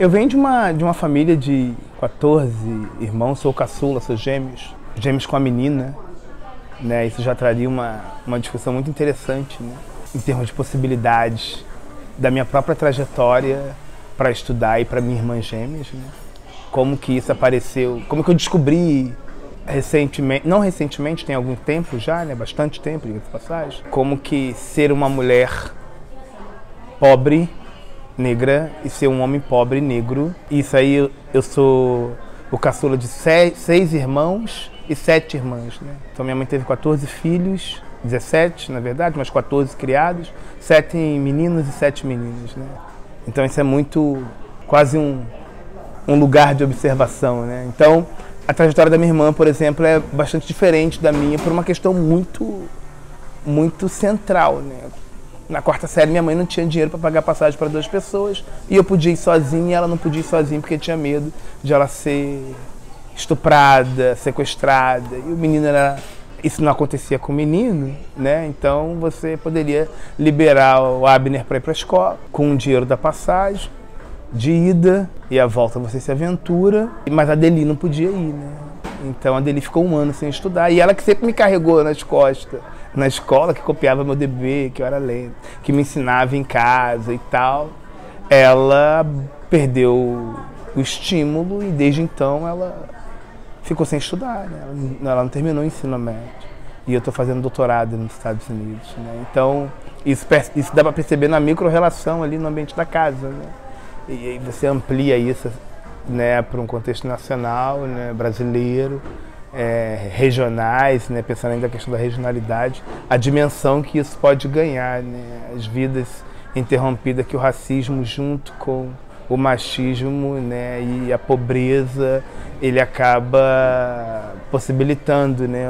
Eu venho de uma família de 14 irmãos, sou caçula, sou gêmeos com a menina, né? Isso já traria uma discussão muito interessante, né? Em termos de possibilidades da minha própria trajetória para estudar e para minha irmã gêmeas, né? Como que isso apareceu, como que eu descobri recentemente, não recentemente, tem algum tempo já, né? Bastante tempo, diga-se de passagem, como que ser uma mulher pobre, negra, e ser um homem pobre, negro. Isso aí eu sou o caçula de 6 irmãos e 7 irmãs, né? Então minha mãe teve 14 filhos, 17 na verdade, mas 14 criados, 7 meninos e 7 meninas, né? Então isso é muito, quase um lugar de observação, né? Então a trajetória da minha irmã, por exemplo, é bastante diferente da minha por uma questão muito central, né? Na 4ª série, minha mãe não tinha dinheiro para pagar passagem para 2 pessoas e eu podia ir sozinha e ela não podia ir sozinha porque tinha medo de ela ser estuprada, sequestrada. E o menino isso não acontecia com o menino, né? Então você poderia liberar o Abner para ir para a escola com o dinheiro da passagem, de ida, e a volta você se aventura, mas a Deli não podia ir, né? Então a Deli ficou 1 ano sem estudar e ela que sempre me carregou nas costas. Na escola, que copiava meu DB, que eu era lento, que me ensinava em casa e tal, ela perdeu o estímulo e desde então ela ficou sem estudar, né? Ela não terminou o ensino médio. E eu estou fazendo doutorado nos Estados Unidos, né? Então, isso dá para perceber na micro-relação ali no ambiente da casa, né? E aí você amplia isso, né, para um contexto nacional, né, brasileiro, regionais, né, pensando ainda na questão da regionalidade, a dimensão que isso pode ganhar, né, as vidas interrompidas que o racismo junto com o machismo, né, e a pobreza, ele acaba possibilitando, né,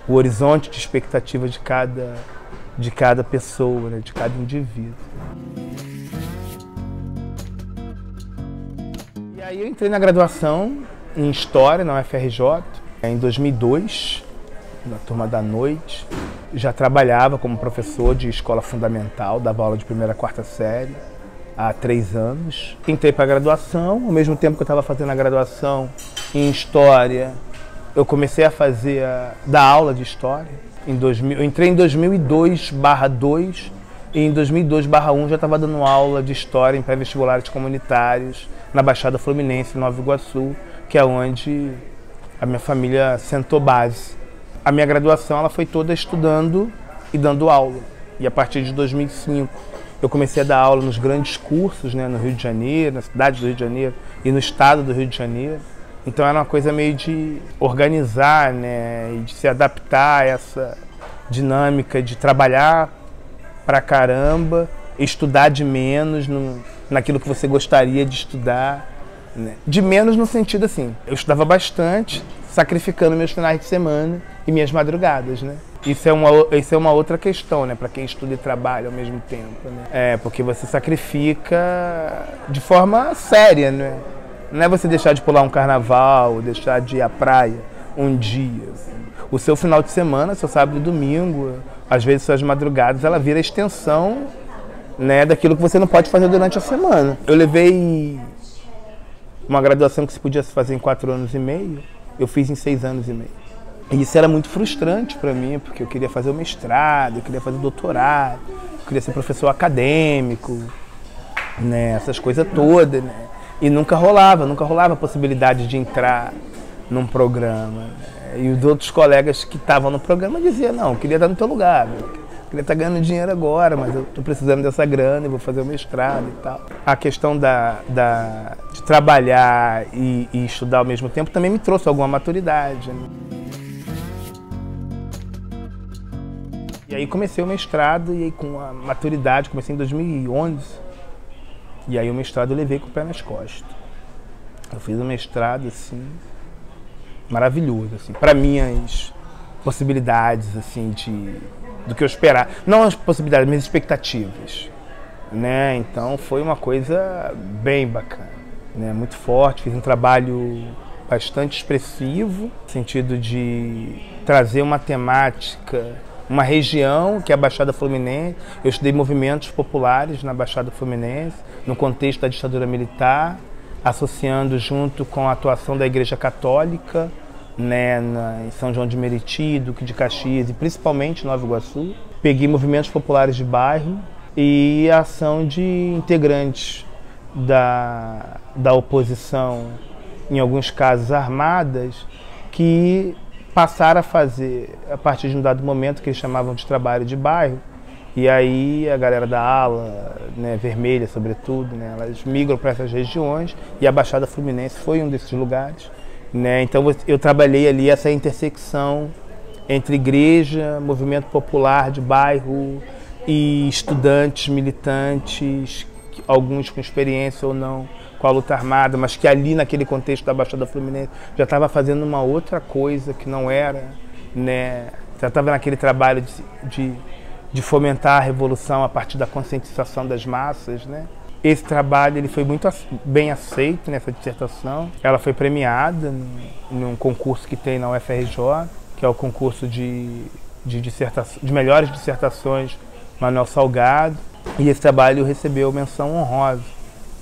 o horizonte de expectativa de cada pessoa, né, de cada indivíduo. E aí eu entrei na graduação em História na UFRJ, em 2002, na turma da noite. Já trabalhava como professor de escola fundamental, dava aula de 1ª a 4ª série há 3 anos. Entrei para a graduação, ao mesmo tempo que eu estava fazendo a graduação em História, eu comecei a dar aula de História. Eu entrei em 2002/2 e em 2002/1 já estava dando aula de História em pré-vestibulares comunitários na Baixada Fluminense, em Nova Iguaçu, que é onde a minha família sentou base. A minha graduação ela foi toda estudando e dando aula. E a partir de 2005 eu comecei a dar aula nos grandes cursos, né, no Rio de Janeiro, na cidade do Rio de Janeiro e no estado do Rio de Janeiro. Então era uma coisa meio de organizar, né, e de se adaptar a essa dinâmica de trabalhar pra caramba, estudar de menos naquilo que você gostaria de estudar. De menos no sentido assim, eu estudava bastante, sacrificando meus finais de semana e minhas madrugadas, né? Isso é uma outra questão, né, para quem estuda e trabalha ao mesmo tempo, né? Porque você sacrifica de forma séria, né? Não é você deixar de pular um carnaval, deixar de ir à praia um dia. Assim. O seu final de semana, seu sábado e domingo, às vezes suas madrugadas, ela vira extensão, né, daquilo que você não pode fazer durante a semana. Eu levei uma graduação que se podia fazer em 4 anos e meio, eu fiz em 6 anos e meio. E isso era muito frustrante para mim, porque eu queria fazer o mestrado, eu queria fazer o doutorado, eu queria ser professor acadêmico, né, essas coisas todas, né? E nunca rolava a possibilidade de entrar num programa. Né? E os outros colegas que estavam no programa diziam, não, eu queria estar no teu lugar, meu. Queria estar ganhando dinheiro agora, mas eu estou precisando dessa grana e vou fazer o mestrado e tal. A questão de trabalhar e estudar ao mesmo tempo também me trouxe alguma maturidade. Né? E aí comecei o mestrado e aí com a maturidade, comecei em 2011. E aí o mestrado eu levei com o pé nas costas. Eu fiz um mestrado assim, maravilhoso, assim, para minhas possibilidades, assim, do que eu esperava. Não as possibilidades, mas expectativas, né? Então foi uma coisa bem bacana, né? Muito forte, fiz um trabalho bastante expressivo, no sentido de trazer uma temática, uma região que é a Baixada Fluminense. Eu estudei movimentos populares na Baixada Fluminense, no contexto da ditadura militar, associando junto com a atuação da Igreja Católica, né, em São João de Meriti, Duque de Caxias e principalmente Nova Iguaçu. Peguei movimentos populares de bairro e a ação de integrantes da oposição, em alguns casos armadas, que passaram a fazer, a partir de um dado momento que eles chamavam de trabalho de bairro, e aí a galera da ala, né, vermelha sobretudo, né, elas migram para essas regiões e a Baixada Fluminense foi um desses lugares. Né? Então eu trabalhei ali essa intersecção entre igreja, movimento popular de bairro e estudantes, militantes, alguns com experiência ou não com a luta armada, mas que ali naquele contexto da Baixada Fluminense já estava fazendo uma outra coisa que não era, né? Já estava naquele trabalho de fomentar a revolução a partir da conscientização das massas, né? Esse trabalho ele foi muito bem aceito nessa dissertação. Ela foi premiada num concurso que tem na UFRJ, que é o concurso de melhores dissertações Manuel Salgado. E esse trabalho recebeu menção honrosa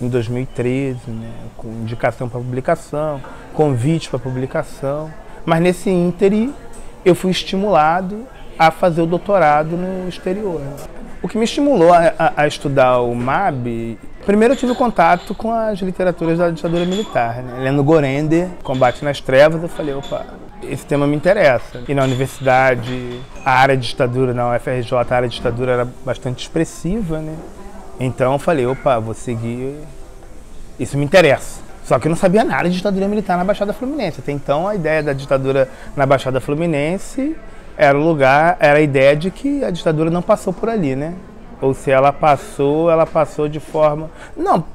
em 2013, né, com indicação para publicação, convite para publicação. Mas nesse ínterim eu fui estimulado a fazer o doutorado no exterior. O que me estimulou a estudar o MAB, primeiro eu tive contato com as literaturas da ditadura militar, né? Lendo Gorender, Combate nas Trevas, eu falei, opa, esse tema me interessa. E na universidade, a área de ditadura, na UFRJ, a área de ditadura era bastante expressiva, né? Então eu falei, opa, vou seguir, isso me interessa. Só que eu não sabia nada de ditadura militar na Baixada Fluminense. Até então a ideia da ditadura na Baixada Fluminense era a ideia de que a ditadura não passou por ali, né? Ou se ela passou de forma... Não,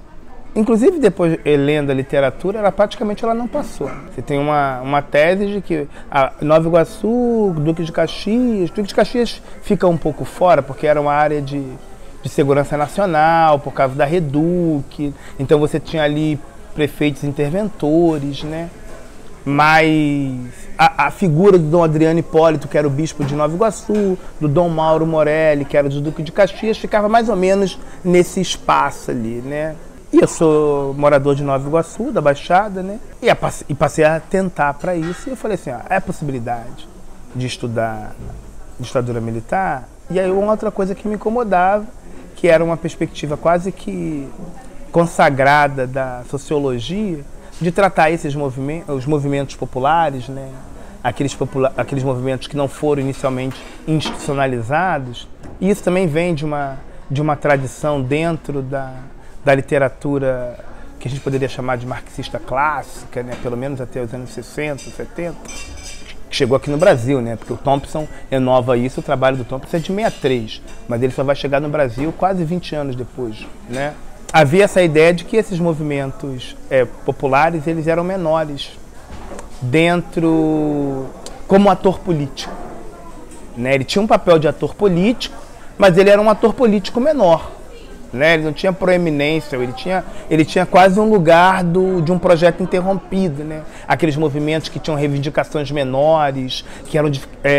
inclusive depois, lendo a literatura, praticamente ela não passou. Você tem uma tese de que a Nova Iguaçu, Duque de Caxias fica um pouco fora, porque era uma área de segurança nacional, por causa da Reduc, então você tinha ali prefeitos interventores, né? Mas a figura do Dom Adriano Hipólito, que era o bispo de Nova Iguaçu, do Dom Mauro Morelli, que era do Duque de Caxias, ficava mais ou menos nesse espaço ali, né? E eu sou morador de Nova Iguaçu, da Baixada, né? E passei a tentar para isso. E eu falei assim, é possibilidade de estudar ditadura militar? E aí uma outra coisa que me incomodava, que era uma perspectiva quase que consagrada da sociologia, de tratar os movimentos populares, né? Aqueles movimentos que não foram inicialmente institucionalizados. E isso também vem de uma tradição dentro da literatura que a gente poderia chamar de marxista clássica, né? Pelo menos até os anos 60, 70, que chegou aqui no Brasil, né? Porque o Thompson renova isso, o trabalho do Thompson é de 63, mas ele só vai chegar no Brasil quase 20 anos depois, né? Havia essa ideia de que esses movimentos populares eles eram menores dentro como ator político, né? Ele tinha um papel de ator político, mas ele era um ator político menor, né? Ele não tinha proeminência, ele tinha quase um lugar de um projeto interrompido, né? Aqueles movimentos que tinham reivindicações menores, que eram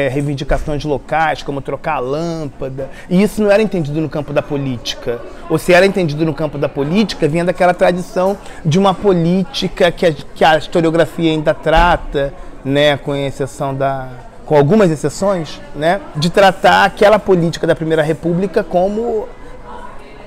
reivindicações locais, como trocar a lâmpada, e isso não era entendido no campo da política. Ou se era entendido no campo da política, vinha daquela tradição de uma política que a historiografia ainda trata, né? Com algumas exceções, né? De tratar aquela política da Primeira República como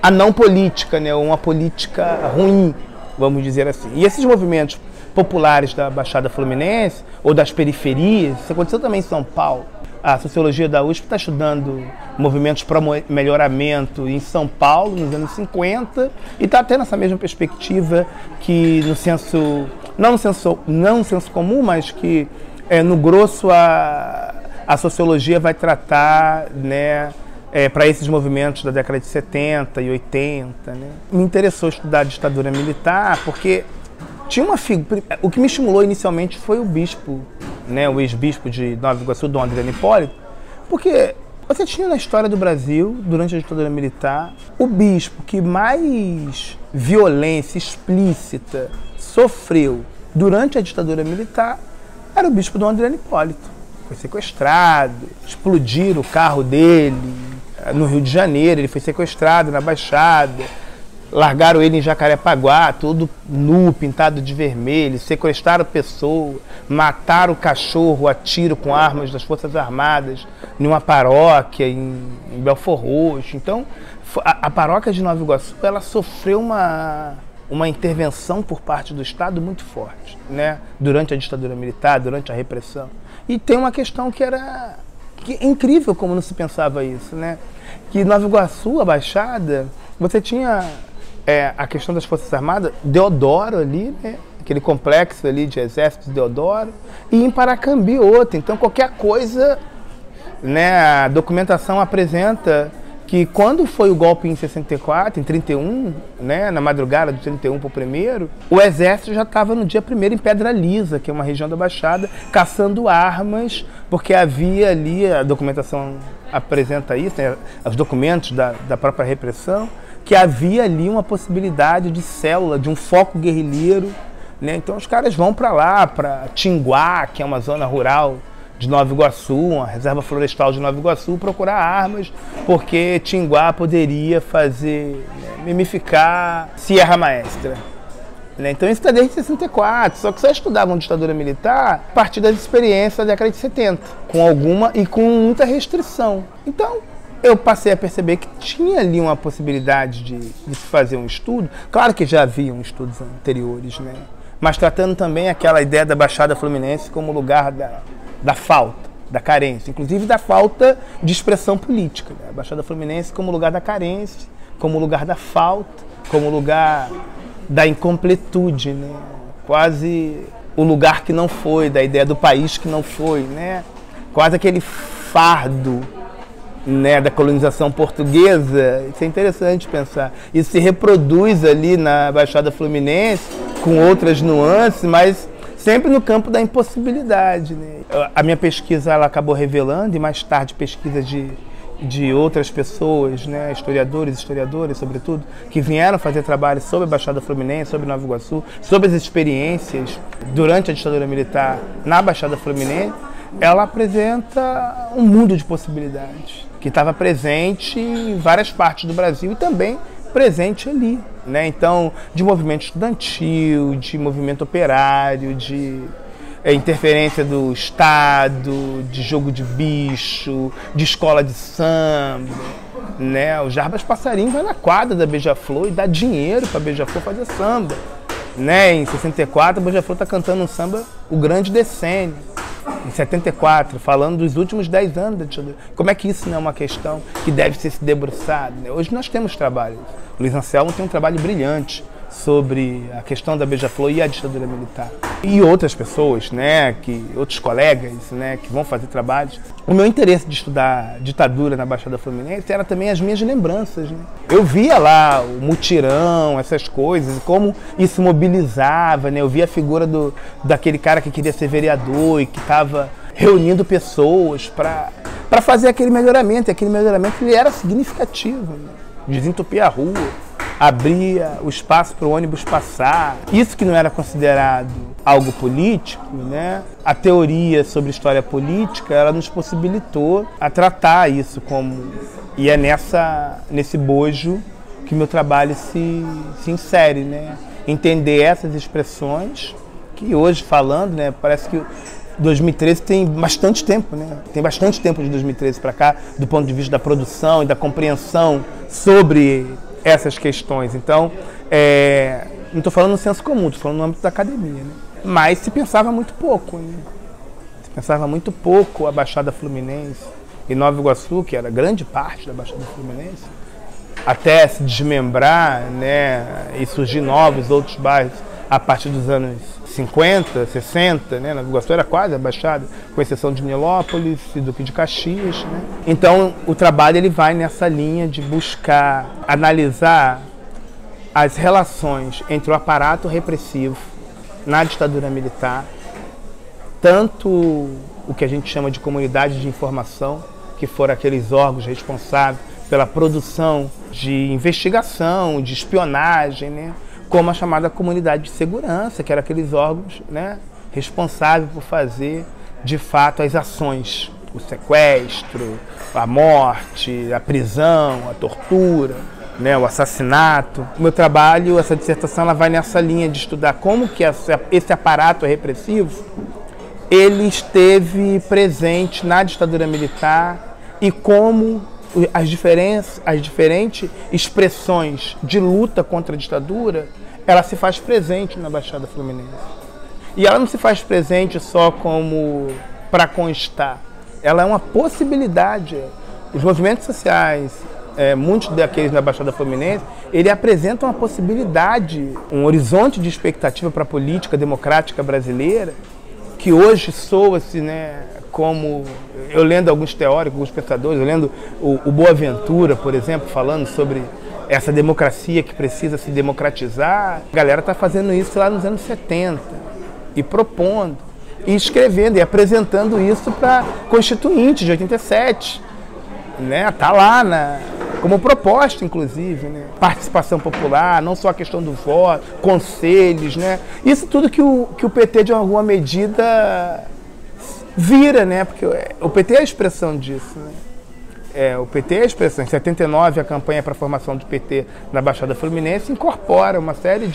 a não política, né? Uma política ruim, vamos dizer assim. E esses movimentos populares da Baixada Fluminense ou das periferias, isso aconteceu também em São Paulo. A sociologia da USP está estudando movimentos para melhoramento em São Paulo nos anos 50 e está tendo essa mesma perspectiva que não no senso comum, mas que no grosso a sociologia vai tratar, né? Para esses movimentos da década de 70 e 80, né? Me interessou estudar a ditadura militar porque tinha uma figura. O que me estimulou inicialmente foi o bispo, né? O ex-bispo de Nova Iguaçu, Dom Adriano Hipólito, porque você tinha na história do Brasil, durante a ditadura militar, o bispo que mais violência explícita sofreu durante a ditadura militar era o bispo Dom Adriano Hipólito. Foi sequestrado, explodiram o carro dele no Rio de Janeiro, ele foi sequestrado na Baixada, largaram ele em Jacarepaguá, todo nu, pintado de vermelho, sequestraram pessoa, mataram o cachorro a tiro com armas das Forças Armadas em uma paróquia em Belford Roxo. Então, a paróquia de Nova Iguaçu, ela sofreu uma intervenção por parte do Estado muito forte, né? Durante a ditadura militar, durante a repressão. E tem uma questão que é incrível como não se pensava isso, né? Que Nova Iguaçu, a Baixada, você tinha a questão das Forças Armadas, Deodoro ali, né? Aquele complexo ali de exército de Deodoro, e em Paracambi outro. Então qualquer coisa, né? A documentação apresenta que quando foi o golpe em 64, em 31, né, na madrugada de 31 para o primeiro, o exército já estava no dia 1º em Pedra Lisa, que é uma região da Baixada, caçando armas, porque havia ali, a documentação apresenta isso, né, os documentos da própria repressão, que havia ali uma possibilidade de célula, de um foco guerrilheiro, né? Então os caras vão para lá, para Tinguá, que é uma zona rural de Nova Iguaçu, uma reserva florestal de Nova Iguaçu, procurar armas, porque Tinguá poderia fazer, né, mimificar Sierra Maestra. Né? Então isso está desde 64, só que só estudavam ditadura militar a partir das experiências da década de 70, com alguma e com muita restrição. Então eu passei a perceber que tinha ali uma possibilidade de se fazer um estudo, claro que já haviam estudos anteriores, né? Mas tratando também aquela ideia da Baixada Fluminense como lugar da falta, da carência, inclusive da falta de expressão política. Né? A Baixada Fluminense como lugar da carência, como lugar da falta, como lugar da incompletude, né? Quase o lugar que não foi, da ideia do país que não foi, né? Quase aquele fardo, né, da colonização portuguesa. Isso é interessante pensar. Isso se reproduz ali na Baixada Fluminense, com outras nuances, mas sempre no campo da impossibilidade. Né? A minha pesquisa ela acabou revelando, e mais tarde pesquisas de outras pessoas, né, historiadoras, sobretudo, que vieram fazer trabalhos sobre a Baixada Fluminense, sobre Nova Iguaçu, sobre as experiências durante a ditadura militar na Baixada Fluminense, ela apresenta um mundo de possibilidades, que estava presente em várias partes do Brasil e também presente ali, né? Então, de movimento estudantil, de movimento operário, de interferência do Estado, de jogo de bicho, de escola de samba, né? O Jarbas Passarinho vai na quadra da Beija-Flor e dá dinheiro para a Beija-Flor fazer samba, né? Em 64, a Beija-Flor está cantando um samba, O Grande Decênio. Em 74, falando dos últimos 10 anos da ditadura. Como é que isso não é uma questão que deve ser se debruçado? Né? Hoje nós temos trabalhos. O Luiz Anselmo tem um trabalho brilhante sobre a questão da Beija-Flor e a ditadura militar. E outras pessoas, né, outros colegas, né, que vão fazer trabalhos. O meu interesse de estudar ditadura na Baixada Fluminense era também as minhas lembranças. Né? Eu via lá o mutirão, essas coisas, como isso mobilizava. Né? Eu via a figura daquele cara que queria ser vereador e que estava reunindo pessoas para fazer aquele melhoramento. E aquele melhoramento ele era significativo. Né? Desentupir a rua, abria o espaço para o ônibus passar. Isso que não era considerado algo político, né? A teoria sobre história política, ela nos possibilitou a tratar isso como... E é nesse bojo que meu trabalho se insere, né? Entender essas expressões que hoje falando, né? Parece que 2013 tem bastante tempo, né? Tem bastante tempo de 2013 para cá, do ponto de vista da produção e da compreensão sobre essas questões. Então, não estou falando no senso comum, estou falando no âmbito da academia, né? Mas se pensava muito pouco, né? Se pensava muito pouco a Baixada Fluminense e Nova Iguaçu, que era grande parte da Baixada Fluminense, até se desmembrar, né? E surgir novos outros bairros a partir dos anos 50, 60, né? Nova Iguaçu era quase a Baixada, com exceção de Nilópolis e Duque de Caxias, né? Então, o trabalho ele vai nessa linha de buscar analisar as relações entre o aparato repressivo na ditadura militar, tanto o que a gente chama de comunidade de informação, que foram aqueles órgãos responsáveis pela produção de investigação, de espionagem, né? Como a chamada comunidade de segurança, que eram aqueles órgãos, né, responsáveis por fazer, de fato, as ações, o sequestro, a morte, a prisão, a tortura, né, o assassinato. O meu trabalho, essa dissertação, ela vai nessa linha de estudar como que esse aparato repressivo ele esteve presente na ditadura militar e como as diferentes expressões de luta contra a ditadura, ela se faz presente na Baixada Fluminense. E ela não se faz presente só como para constar, ela é uma possibilidade. Os movimentos sociais, muitos daqueles na Baixada Fluminense, ele apresenta uma possibilidade, um horizonte de expectativa para a política democrática brasileira, que hoje soa-se, né, como, eu lendo alguns teóricos, alguns pensadores, eu lendo o Boaventura, por exemplo, falando sobre essa democracia que precisa se democratizar. A galera está fazendo isso lá nos anos 70 e propondo, e escrevendo e apresentando isso para Constituinte de 87. Né? Tá lá como proposta, inclusive, né? Participação popular, não só a questão do voto, conselhos, né? Isso tudo que o PT, de alguma medida, vira, né? Porque o PT é a expressão disso, né? O PT é a expressão. Em 79, a campanha para a formação do PT na Baixada Fluminense incorpora uma série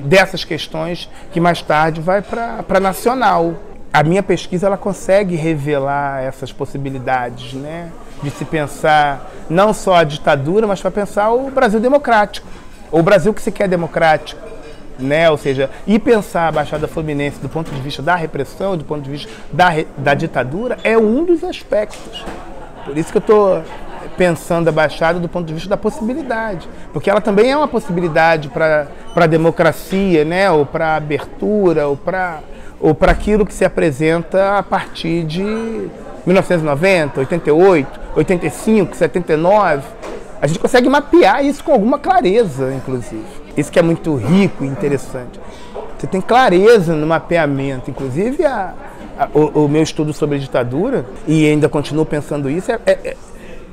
dessas questões que mais tarde vai para nacional. A minha pesquisa ela consegue revelar essas possibilidades, né? De se pensar não só a ditadura, mas para pensar o Brasil democrático, ou o Brasil que se quer democrático, né? Ou seja, e pensar a Baixada Fluminense do ponto de vista da repressão, do ponto de vista da ditadura, é um dos aspectos. Por isso que eu estou pensando a Baixada do ponto de vista da possibilidade, porque ela também é uma possibilidade para a democracia, né? Ou para a abertura, ou para aquilo que se apresenta a partir de 1990, 88, 85, 79, a gente consegue mapear isso com alguma clareza, inclusive. Isso que é muito rico e interessante. Você tem clareza no mapeamento, inclusive o meu estudo sobre a ditadura, e ainda continuo pensando isso,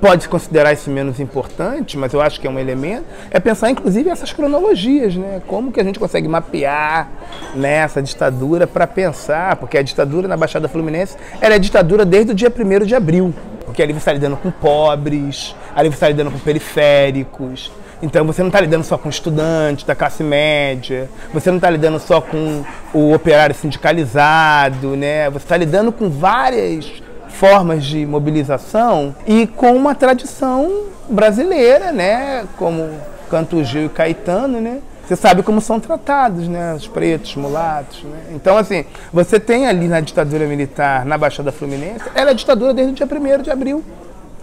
pode considerar isso menos importante, mas eu acho que é um elemento, é pensar inclusive essas cronologias, né? Como que a gente consegue mapear, né, essa ditadura para pensar, porque a ditadura na Baixada Fluminense ela é ditadura desde o dia 1º de abril, porque ali você está lidando com pobres, ali você está lidando com periféricos, então você não está lidando só com estudantes da classe média, você não está lidando só com o operário sindicalizado, né? Você está lidando com várias formas de mobilização e com uma tradição brasileira, né? Como Canto Gil e Caetano, né? Você sabe como são tratados, né? Os pretos, mulatos, né? Então, assim, você tem ali na ditadura militar, na Baixada Fluminense, ela é ditadura desde o dia 1º de abril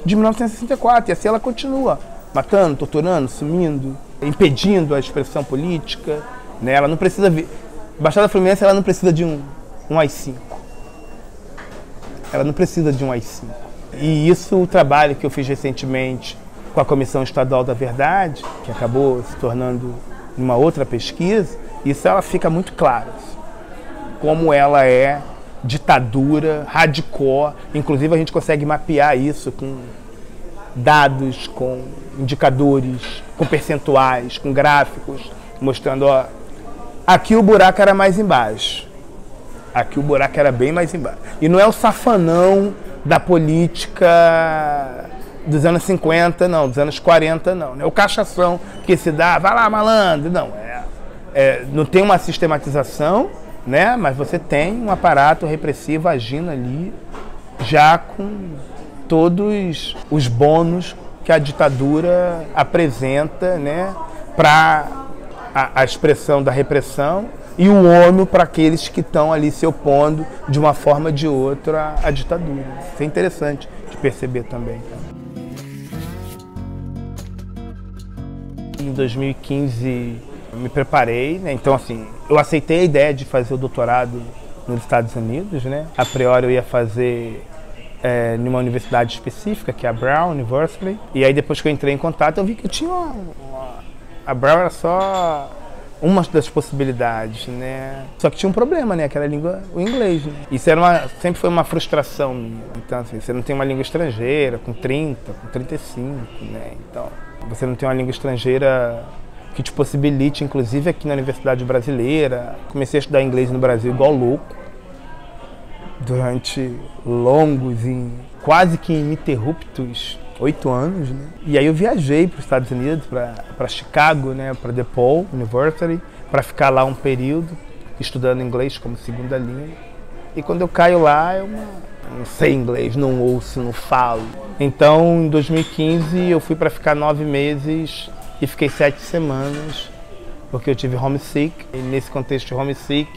de 1964, e assim ela continua, matando, torturando, sumindo, impedindo a expressão política, né? Ela não precisa Baixada Fluminense ela não precisa de um AI-5. Ela não precisa de um AI-5. E isso, o trabalho que eu fiz recentemente com a Comissão Estadual da Verdade, que acabou se tornando uma outra pesquisa, isso ela fica muito clara. Como ela é ditadura, hardcore. Inclusive a gente consegue mapear isso com dados, com indicadores, com percentuais, com gráficos, mostrando, ó, aqui o buraco era mais embaixo. Aqui o buraco era bem mais embaixo. E não é o safanão da política dos anos 50, não, dos anos 40, não. É o cachação que se dá, vai lá, malandro. Não, não tem uma sistematização, né? Mas você tem um aparato repressivo agindo ali, já com todos os bônus que a ditadura apresenta, né? Para a expressão da repressão, e o ônus para aqueles que estão ali se opondo de uma forma ou de outra à ditadura. Isso é interessante de perceber também. Em 2015 eu me preparei, né? Então assim, eu aceitei a ideia de fazer o doutorado nos Estados Unidos, né? A priori eu ia fazer numa universidade específica, que é a Brown University, e aí depois que eu entrei em contato eu vi que eu tinha a Brown era só uma das possibilidades, né? Só que tinha um problema, né? Aquela língua, o inglês, né? Isso sempre foi uma frustração minha. Então, assim, você não tem uma língua estrangeira com 30, com 35, né? Então, você não tem uma língua estrangeira que te possibilite, inclusive aqui na Universidade Brasileira. Comecei a estudar inglês no Brasil igual louco, durante longos e quase que ininterruptos 8 anos, né? E aí eu viajei para os Estados Unidos, para Chicago, né? Para DePaul University, para ficar lá um período, estudando inglês como segunda língua. E quando eu caio lá, eu não sei inglês, não ouço, não falo. Então, em 2015, eu fui para ficar 9 meses e fiquei 7 semanas, porque eu tive homesick. E nesse contexto de homesick,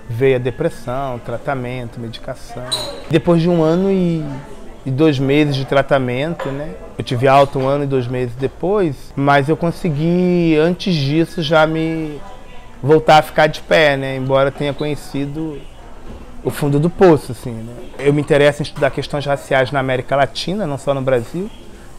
veio a depressão, tratamento, medicação. Depois de 1 ano e 2 meses de tratamento, né? Eu tive alta 1 ano e 2 meses depois, mas eu consegui, antes disso, já me voltar a ficar de pé, né? Embora tenha conhecido o fundo do poço, assim, né? Eu me interesso em estudar questões raciais na América Latina, não só no Brasil,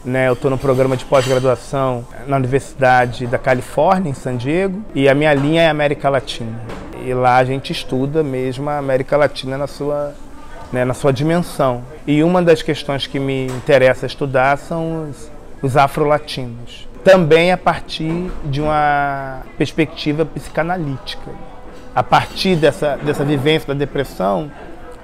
né? Eu estou no programa de pós-graduação na Universidade da Califórnia, em San Diego, e a minha linha é América Latina. E lá a gente estuda mesmo a América Latina na sua dimensão. E uma das questões que me interessa estudar são os afro-latinos. Também a partir de uma perspectiva psicanalítica. A partir dessa vivência da depressão,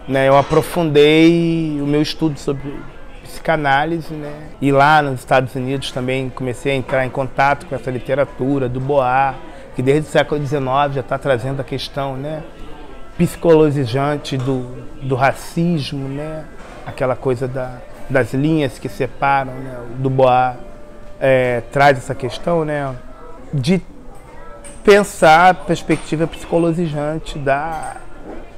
né, eu aprofundei o meu estudo sobre psicanálise, né? E lá nos Estados Unidos também comecei a entrar em contato com essa literatura do Bois, que desde o século XIX já está trazendo a questão, né, psicologizante do racismo, né? Aquela coisa das linhas que separam, né? Do Bois traz essa questão, né, de pensar a perspectiva psicologizante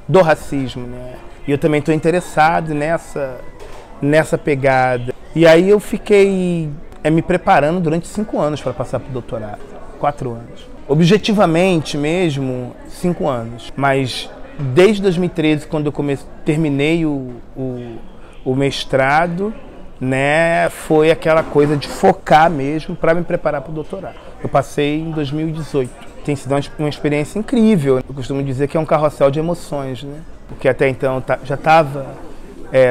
do racismo, né? E eu também estou interessado nessa pegada. E aí eu fiquei me preparando durante 5 anos para passar para o doutorado, 4 anos. Objetivamente mesmo, 5 anos. Mas desde 2013, quando eu terminei o mestrado, né, foi aquela coisa de focar mesmo para me preparar para o doutorado. Eu passei em 2018. Tem sido uma experiência incrível. Eu costumo dizer que é um carrossel de emoções, né? Porque até então já estava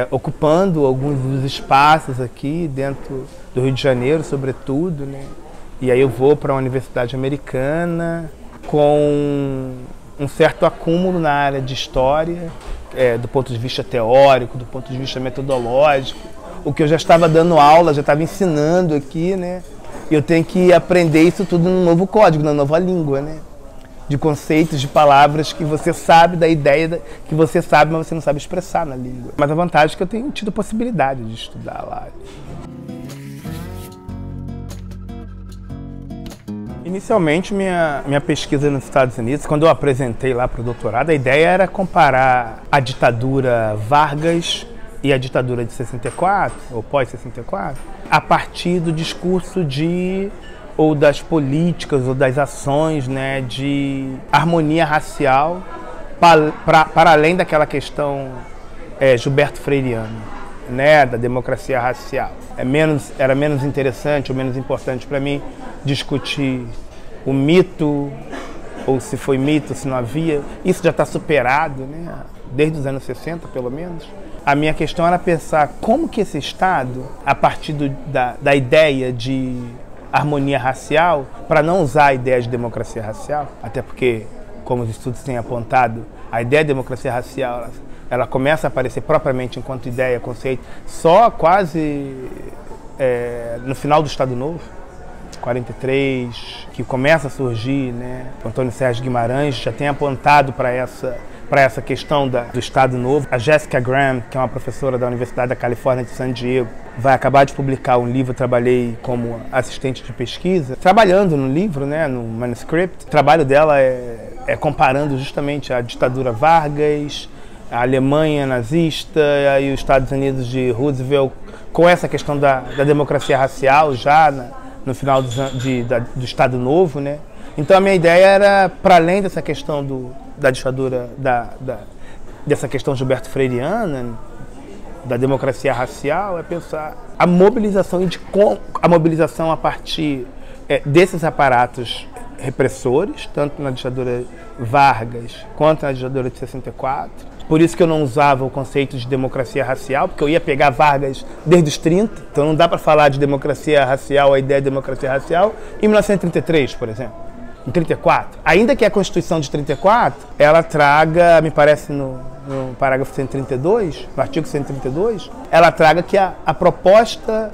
ocupando alguns dos espaços aqui dentro do Rio de Janeiro, sobretudo, né? E aí eu vou para uma universidade americana com um certo acúmulo na área de história, do ponto de vista teórico, do ponto de vista metodológico. O que eu já estava dando aula, já estava ensinando aqui, né? E eu tenho que aprender isso tudo num novo código, na nova língua, né? De conceitos, de palavras que você sabe, da ideia que você sabe, mas você não sabe expressar na língua. Mas a vantagem é que eu tenho tido a possibilidade de estudar lá. Inicialmente, minha pesquisa nos Estados Unidos, quando eu apresentei lá para o doutorado, a ideia era comparar a ditadura Vargas e a ditadura de 64, ou pós-64, a partir do discurso ou das políticas, ou das ações, né, de harmonia racial, para além daquela questão Gilberto Freiriana, né, da democracia racial. Era menos interessante ou menos importante para mim discutir o mito, ou se foi mito, se não havia. Isso já está superado, né, desde os anos 60, pelo menos. A minha questão era pensar como que esse Estado, a partir da ideia de harmonia racial, para não usar a ideia de democracia racial, até porque, como os estudos têm apontado, a ideia de democracia racial ela começa a aparecer propriamente enquanto ideia, conceito, só quase no final do Estado Novo, 43, que começa a surgir, né? O Antônio Sérgio Guimarães já tem apontado para essa questão do Estado Novo. A Jessica Graham, que é uma professora da Universidade da Califórnia de San Diego, vai acabar de publicar um livro. Eu trabalhei como assistente de pesquisa, trabalhando no livro, né, no manuscript. O trabalho dela é comparando justamente a ditadura Vargas, a Alemanha nazista e os Estados Unidos de Roosevelt, com essa questão da democracia racial já no final do Estado Novo, né? Então a minha ideia era, para além dessa questão da ditadura, dessa questão Gilberto Freiriana, da democracia racial, é pensar a mobilização a partir desses aparatos repressores, tanto na ditadura Vargas quanto na ditadura de 64. Por isso que eu não usava o conceito de democracia racial, porque eu ia pegar Vargas desde os 30, então não dá para falar de democracia racial, a ideia de democracia racial, em 1933, por exemplo, em 34. Ainda que a Constituição de 34, ela traga, me parece no parágrafo 132, no artigo 132, ela traga que a proposta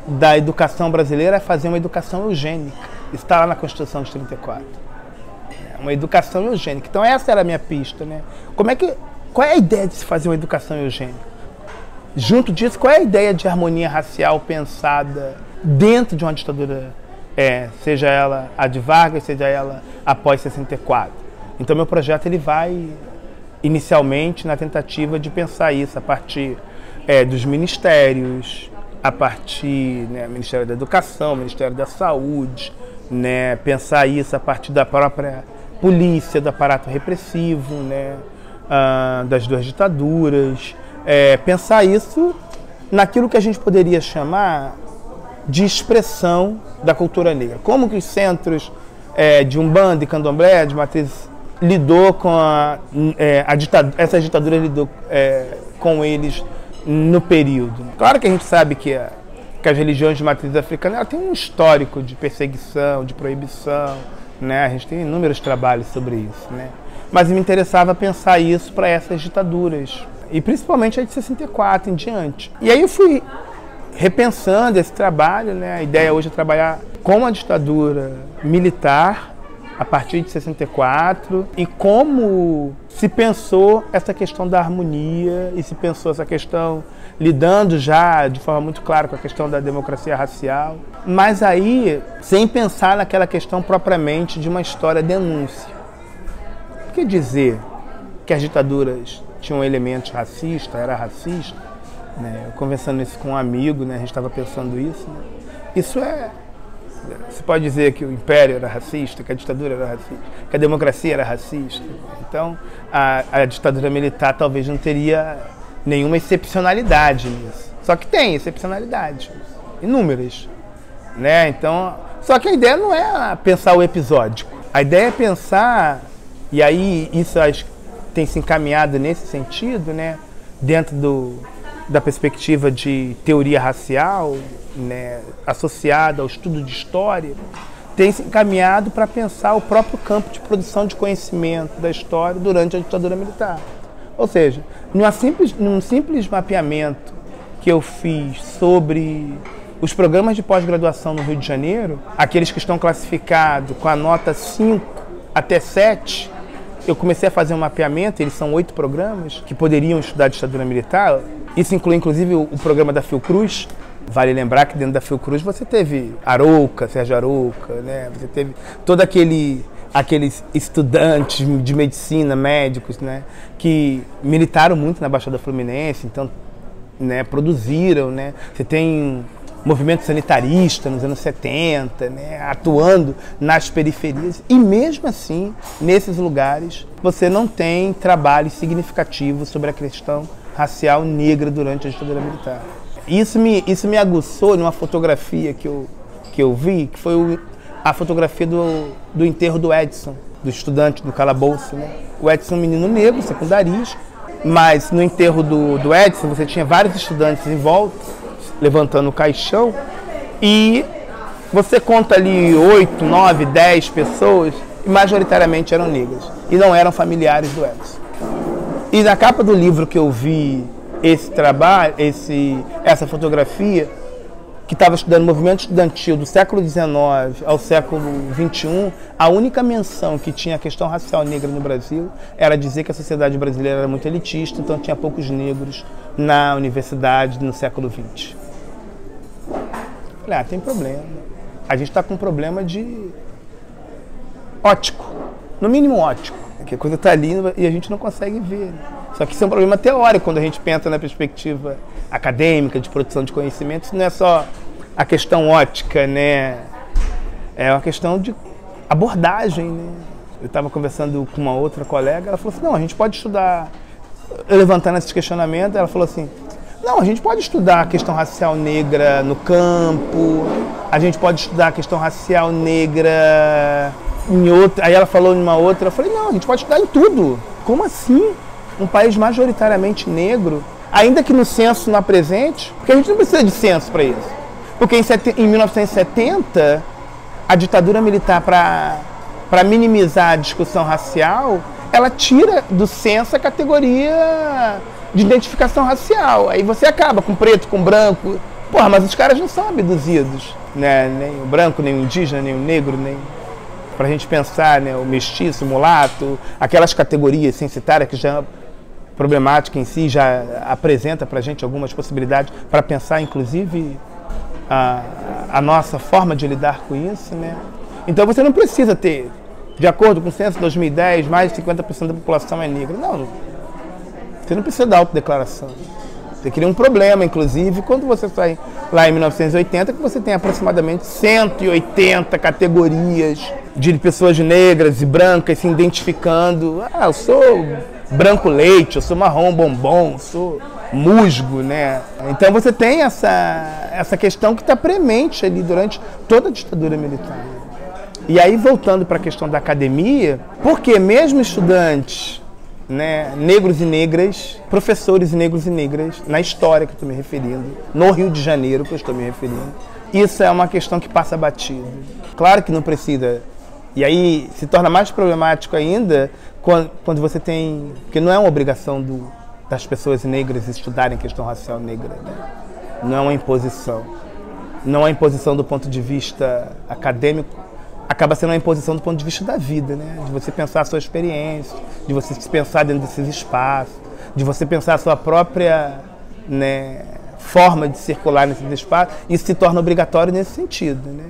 da educação brasileira é fazer uma educação eugênica. Isso está lá na Constituição de 34. Uma educação eugênica. Então essa era a minha pista, né? Qual é a ideia de se fazer uma educação eugênica? Junto disso, qual é a ideia de harmonia racial pensada dentro de uma ditadura, seja ela a de Vargas, seja ela após 64? Então meu projeto ele vai inicialmente na tentativa de pensar isso a partir dos ministérios, a partir do Ministério da Educação, Ministério da Saúde, né, pensar isso a partir da própria polícia, do aparato repressivo, né, das duas ditaduras, pensar isso naquilo que a gente poderia chamar de expressão da cultura negra. Como que os centros de Umbanda e Candomblé, de matriz, lidou com essa ditadura lidou com eles no período. Claro que a gente sabe que as religiões de matriz africana têm um histórico de perseguição, de proibição, né? A gente tem inúmeros trabalhos sobre isso, né? Mas me interessava pensar isso para essas ditaduras, e principalmente a de 64 em diante. E aí eu fui repensando esse trabalho, né? A ideia hoje é trabalhar com a ditadura militar a partir de 64 e como se pensou essa questão da harmonia e se pensou essa questão lidando já de forma muito clara com a questão da democracia racial, mas aí sem pensar naquela questão propriamente de uma história denúncia. Por que dizer que as ditaduras tinham elementos racistas, era racista? Né? Eu conversando isso com um amigo, né? A gente estava pensando isso. Né? Isso você pode dizer que o império era racista, que a ditadura era racista, que a democracia era racista. Então, a ditadura militar talvez não teria nenhuma excepcionalidade nisso. Só que tem excepcionalidades, inúmeras. Né? Então, só que a ideia não é pensar o episódico. A ideia é pensar, e aí isso acho que tem se encaminhado nesse sentido, né? Dentro da perspectiva de teoria racial, né, associada ao estudo de história, tem se encaminhado para pensar o próprio campo de produção de conhecimento da história durante a ditadura militar. Ou seja, num simples mapeamento que eu fiz sobre os programas de pós-graduação no Rio de Janeiro, aqueles que estão classificados com a nota 5 até 7, eu comecei a fazer um mapeamento, eles são 8 programas que poderiam estudar a ditadura militar. Isso inclui, inclusive, o programa da Fiocruz. Vale lembrar que dentro da Fiocruz você teve Arouca, Sérgio Arouca, né? Você teve todo aqueles estudantes de medicina, médicos, né? Que militaram muito na Baixada Fluminense, então, né? Produziram, né? Você tem movimento sanitarista nos anos 70, né? Atuando nas periferias. E mesmo assim, nesses lugares, você não tem trabalho significativo sobre a questão racial negra durante a ditadura militar. Isso me aguçou numa fotografia que eu vi, que foi a fotografia do enterro do Edson, do estudante do calabouço, né? O Edson é um menino negro, secundarista, mas no enterro do Edson você tinha vários estudantes em volta, levantando o caixão, e você conta ali 8, 9, 10 pessoas, e majoritariamente eram negras, e não eram familiares do Edson. E na capa do livro que eu vi esse trabalho, essa fotografia, que estava estudando o movimento estudantil do século XIX ao século XXI, a única menção que tinha a questão racial negra no Brasil era dizer que a sociedade brasileira era muito elitista, então tinha poucos negros na universidade no século XX. Falei, tem problema. A gente está com um problema de ótico, no mínimo ótico, que a coisa está ali e a gente não consegue ver. Só que isso é um problema teórico quando a gente pensa na perspectiva acadêmica de produção de conhecimento. Isso não é só a questão ótica, né? É uma questão de abordagem, né? Eu estava conversando com uma outra colega, ela falou assim, não, a gente pode estudar, levantando esses questionamentos, ela falou assim, não, a gente pode estudar a questão racial negra no campo, a gente pode estudar a questão racial negra em outra. Aí ela falou em uma outra, eu falei, não, a gente pode estudar em tudo. Como assim? Um país majoritariamente negro, ainda que no censo não apresente, porque a gente não precisa de censo para isso. Porque em 1970, a ditadura militar, para minimizar a discussão racial, ela tira do censo a categoria de identificação racial. Aí você acaba com preto, com branco, Porra, mas os caras não são abduzidos, né? Nem o branco, nem o indígena, nem o negro, nem... Pra gente pensar, né? O mestiço, o mulato, aquelas categorias censitárias que já é problemática em si, já apresenta pra gente algumas possibilidades para pensar, inclusive, a nossa forma de lidar com isso, né? Então você não precisa ter, de acordo com o censo de 2010, mais de 50% da população é negra. Não, você não precisa dar autodeclaração. Você cria um problema, inclusive, quando você sai lá em 1980, que você tem aproximadamente 180 categorias de pessoas negras e brancas se identificando. Ah, eu sou branco leite, eu sou marrom bombom, eu sou musgo, né? Então você tem essa questão que está premente ali durante toda a ditadura militar. E aí, voltando para a questão da academia, porque mesmo estudantes, né, negros e negras, professores negros e negras, na história que eu estou me referindo, no Rio de Janeiro que eu estou me referindo, isso é uma questão que passa batido. Claro que não precisa. E aí se torna mais problemático ainda quando você tem... Porque não é uma obrigação das pessoas negras estudarem questão racial negra, né? Não é uma imposição. Não é uma imposição do ponto de vista acadêmico, acaba sendo uma imposição do ponto de vista da vida, né? De você pensar a sua experiência, de você se pensar dentro desses espaços, de você pensar a sua própria, né, forma de circular nesses espaços. Isso se torna obrigatório nesse sentido, né?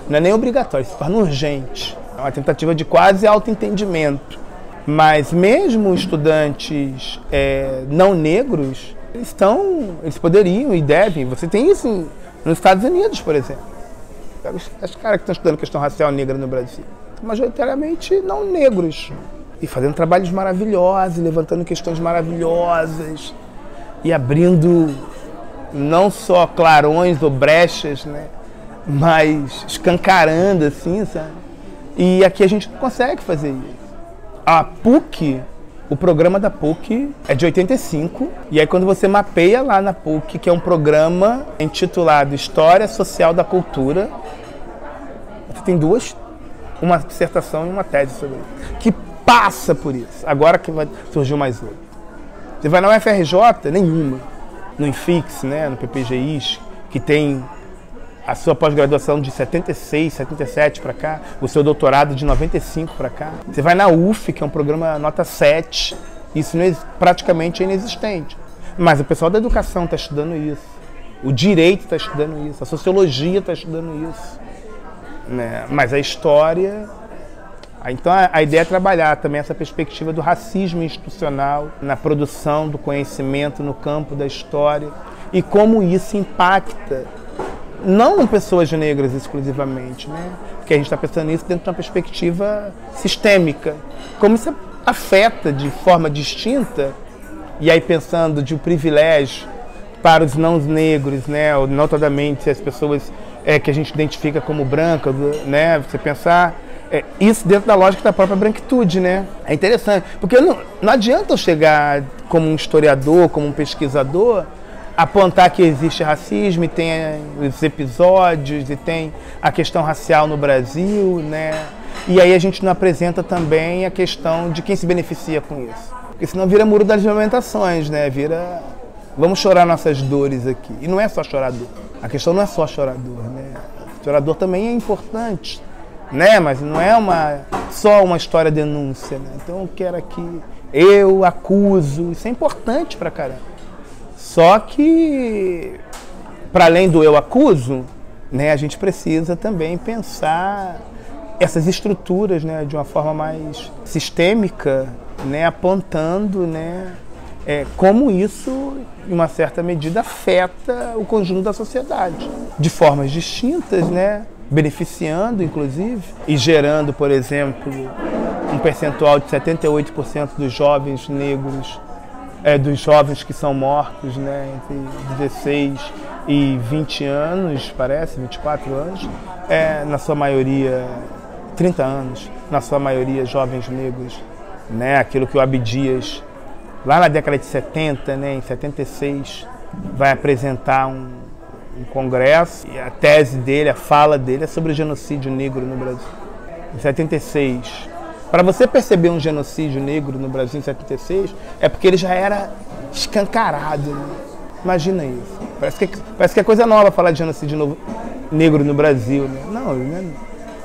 Não é nem obrigatório, se torna urgente. É uma tentativa de quase autoentendimento. Mas mesmo estudantes não negros, eles poderiam e devem. Você tem isso nos Estados Unidos, por exemplo. Os caras que estão estudando questão racial negra no Brasil, majoritariamente não negros. E fazendo trabalhos maravilhosos, levantando questões maravilhosas e abrindo não só clarões ou brechas, né, mas escancarando assim, sabe? E aqui a gente não consegue fazer isso. A PUC, o programa da PUC é de 85, e aí quando você mapeia lá na PUC, que é um programa intitulado História Social da Cultura, você tem uma dissertação e uma tese sobre isso, que passa por isso. Agora que surgiu mais outra. Você vai na UFRJ, nenhuma. No INFIX, né, no PPGI, que tem a sua pós-graduação de 76, 77 para cá, o seu doutorado de 95 para cá. Você vai na UF, que é um programa nota 7, isso praticamente é inexistente. Mas o pessoal da educação está estudando isso, o direito está estudando isso, a sociologia está estudando isso, né? Mas a história... Então a ideia é trabalhar também essa perspectiva do racismo institucional na produção do conhecimento no campo da história e como isso impacta não pessoas negras exclusivamente, né? Porque a gente está pensando nisso dentro de uma perspectiva sistêmica. Como isso afeta de forma distinta, e aí pensando de um privilégio para os não negros, né? Ou, notadamente as pessoas que a gente identifica como brancas, né? Você pensar isso dentro da lógica da própria branquitude, né? É interessante, porque não adianta eu chegar como um historiador, como um pesquisador, apontar que existe racismo e tem os episódios e tem a questão racial no Brasil, né? E aí a gente não apresenta também a questão de quem se beneficia com isso. Porque senão vira muro das lamentações, né? Vira, vamos chorar nossas dores aqui. E não é só chorador. A questão não é só chorador, né? O chorador também é importante, né? Mas não é só uma história denúncia, né? Então eu quero aqui, eu acuso, isso é importante pra caramba. Só que, para além do eu acuso, né, a gente precisa também pensar essas estruturas, né, de uma forma mais sistêmica, né, apontando, né, como isso, em uma certa medida, afeta o conjunto da sociedade, de formas distintas, né, beneficiando, inclusive, e gerando, por exemplo, um percentual de 78% dos jovens negros, dos jovens que são mortos, né, entre 16 e 20 anos, parece, 24 anos, na sua maioria, 30 anos, na sua maioria jovens negros, né, aquilo que o Abdias, lá na década de 70, né, em 76, vai apresentar um congresso, e a tese dele, a fala dele é sobre o genocídio negro no Brasil. Em 76, para você perceber um genocídio negro no Brasil em 76, é porque ele já era escancarado, né? Imagina isso. Parece que é coisa nova falar de genocídio negro no Brasil, né? Não, né?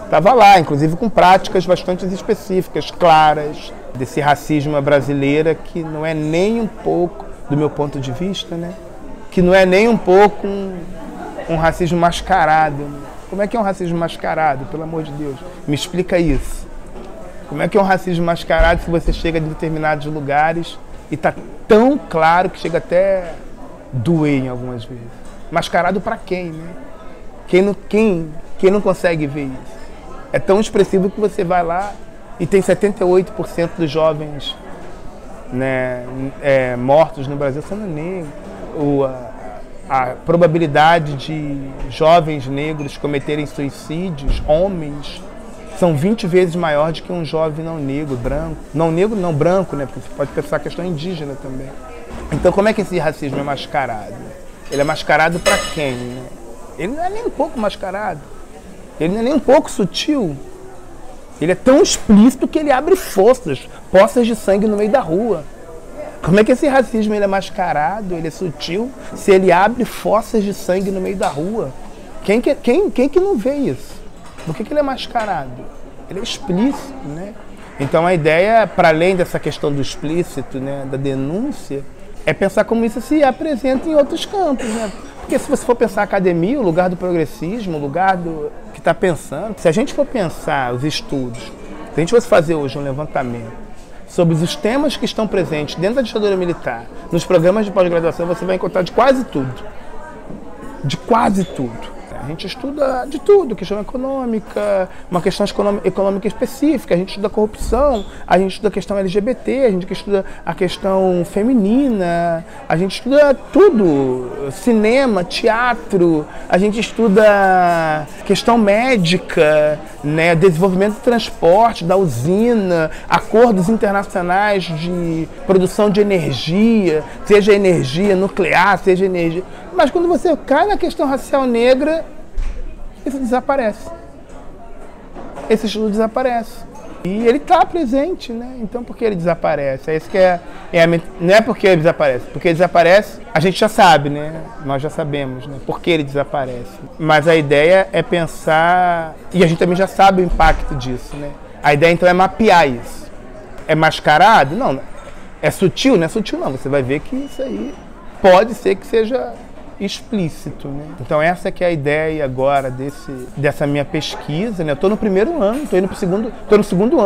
Estava lá, inclusive com práticas bastante específicas, claras, desse racismo brasileiro que não é nem um pouco, do meu ponto de vista, né? Que não é nem um pouco um racismo mascarado. Né? Como é que é um racismo mascarado, pelo amor de Deus? Me explica isso. Como é que é um racismo mascarado se você chega de determinados lugares e está tão claro que chega até doer em algumas vezes? Mascarado para quem, né? Quem não consegue ver isso? É tão expressivo que você vai lá e tem 78% dos jovens, né, mortos no Brasil sendo negros. A probabilidade de jovens negros cometerem suicídios, homens, são 20 vezes maior do que um jovem não negro, branco. Não negro, não branco, né? Porque você pode pensar a questão indígena também. Então como é que esse racismo é mascarado? Ele é mascarado para quem? Né? Ele não é nem um pouco mascarado. Ele não é nem um pouco sutil. Ele é tão explícito que ele abre poças de sangue no meio da rua. Como é que esse racismo ele é mascarado, ele é sutil, se ele abre fossas de sangue no meio da rua? Quem que não vê isso? Por que ele é mascarado? Ele é explícito, né? Então a ideia, para além dessa questão do explícito, né, da denúncia, é pensar como isso se apresenta em outros campos, né? Porque se você for pensar a academia, o lugar do progressismo, o lugar do que está pensando, se a gente for pensar os estudos, se a gente fosse fazer hoje um levantamento sobre os temas que estão presentes dentro da ditadura militar, nos programas de pós-graduação, você vai encontrar de quase tudo. De quase tudo. A gente estuda de tudo, questão econômica, uma questão econômica específica, a gente estuda corrupção, a gente estuda a questão LGBT, a gente estuda a questão feminina, a gente estuda tudo, cinema, teatro, a gente estuda questão médica, né, desenvolvimento do transporte, da usina, acordos internacionais de produção de energia, seja energia nuclear, seja energia... Mas quando você cai na questão racial negra, isso desaparece. Esse estudo desaparece. E ele está presente, né? Então por que ele desaparece? É isso que não é porque ele desaparece. Porque ele desaparece, a gente já sabe, né? Nós já sabemos, né? Por que ele desaparece. Mas a ideia é pensar, e a gente também já sabe o impacto disso, né? A ideia então é mapear isso. É mascarado? Não. É sutil? Não é sutil não. Você vai ver que isso aí pode ser que seja explícito, né? Então essa que é a ideia agora dessa minha pesquisa, né? Eu estou no primeiro ano, estou no segundo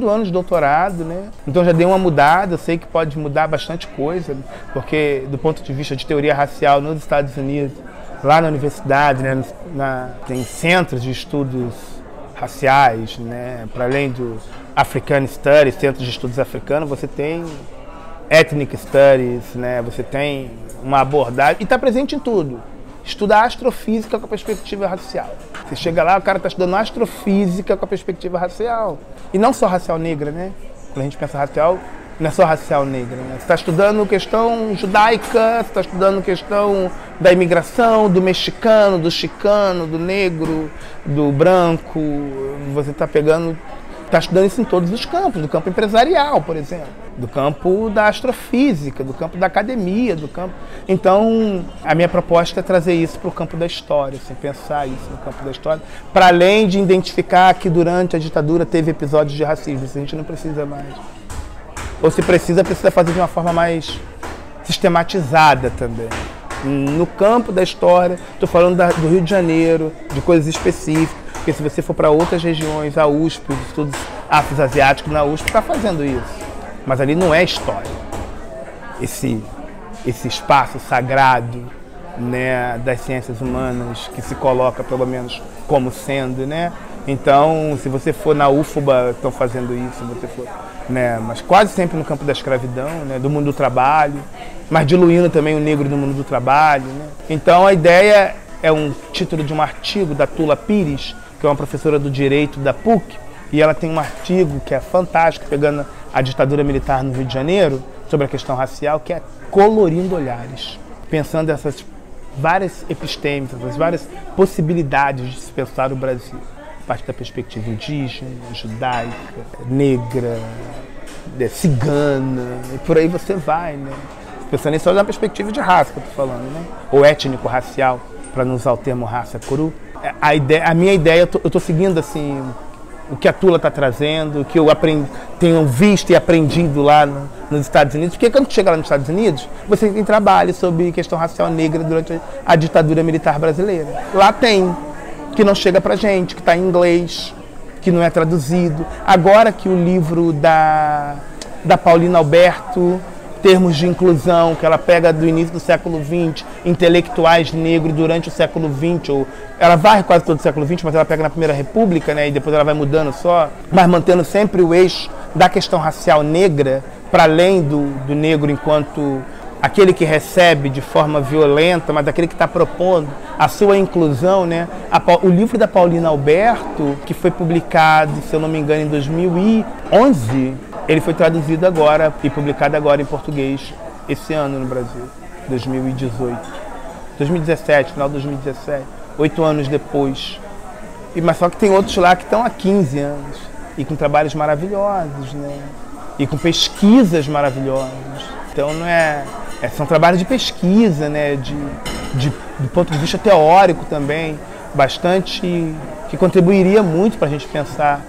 ano de doutorado, né? Então já dei uma mudada, eu sei que pode mudar bastante coisa, porque do ponto de vista de teoria racial nos Estados Unidos, lá na universidade, né? Tem centros de estudos raciais, né? Para além do African Studies, centros de estudos africanos, você tem Ethnic Studies, né? Você tem uma abordagem, e está presente em tudo. Estuda astrofísica com a perspectiva racial. Você chega lá, o cara está estudando astrofísica com a perspectiva racial. E não só racial negra, né? Quando a gente pensa racial, não é só racial negra, né? Você está estudando questão judaica, você está estudando questão da imigração, do mexicano, do chicano, do negro, do branco. Você está estudando isso em todos os campos, do campo empresarial, por exemplo, do campo da astrofísica, do campo da academia, do campo... Então, a minha proposta é trazer isso para o campo da história, assim, pensar isso no campo da história, para além de identificar que durante a ditadura teve episódios de racismo, isso a gente não precisa mais. Ou se precisa fazer de uma forma mais sistematizada também. No campo da história, estou falando do Rio de Janeiro, de coisas específicas, porque se você for para outras regiões, a USP, os estudos afro-asiáticos na USP está fazendo isso. Mas ali não é história. Esse espaço sagrado, né, das ciências humanas que se coloca pelo menos como sendo, né? Então, se você for na UFBA, estão fazendo isso, se você for, né, mas quase sempre no campo da escravidão, né, do mundo do trabalho, mas diluindo também o negro no mundo do trabalho, né? Então, a ideia é um título de um artigo da Tula Pires, que é uma professora do direito da PUC, e ela tem um artigo que é fantástico, pegando a ditadura militar no Rio de Janeiro, sobre a questão racial, que é Colorindo Olhares, pensando essas várias epistemes, essas várias possibilidades de se pensar o Brasil, a partir da perspectiva indígena, judaica, negra, cigana, e por aí você vai, né? Pensando nisso na perspectiva de raça que eu estou falando, né? Ou étnico-racial, para não usar o termo raça cru. A minha ideia, eu estou seguindo assim, o que a Tula está trazendo, o que eu tenho visto e aprendido lá nos Estados Unidos. Porque quando chega lá nos Estados Unidos, você tem trabalho sobre questão racial negra durante a ditadura militar brasileira. Lá tem, que não chega pra gente, que está em inglês, que não é traduzido. Agora que o livro da Paulina Alberto, Termos de Inclusão, que ela pega do início do século XX, intelectuais negros durante o século XX, ou ela varre quase todo o século XX, mas ela pega na Primeira República, né, e depois ela vai mudando só, mas mantendo sempre o eixo da questão racial negra, para além do negro enquanto aquele que recebe de forma violenta, mas aquele que está propondo a sua inclusão, né? O livro da Paulina Alberto, que foi publicado, se eu não me engano, em 2011, ele foi traduzido agora e publicado agora em português esse ano no Brasil, 2017, final de 2017, 8 anos depois. Mas só que tem outros lá que estão há 15 anos e com trabalhos maravilhosos, né? E com pesquisas maravilhosas. Então não são trabalhos de pesquisa, né? Do ponto de vista teórico também, bastante, que contribuiria muito para a gente pensar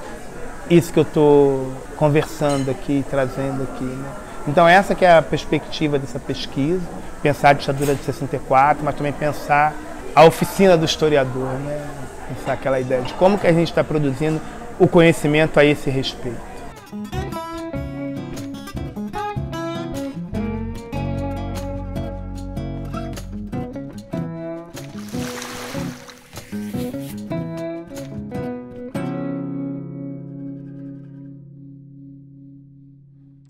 isso que eu estou conversando aqui, trazendo aqui, né? Então essa que é a perspectiva dessa pesquisa, pensar a ditadura de 64, mas também pensar a oficina do historiador, né? Pensar aquela ideia de como que a gente está produzindo o conhecimento a esse respeito.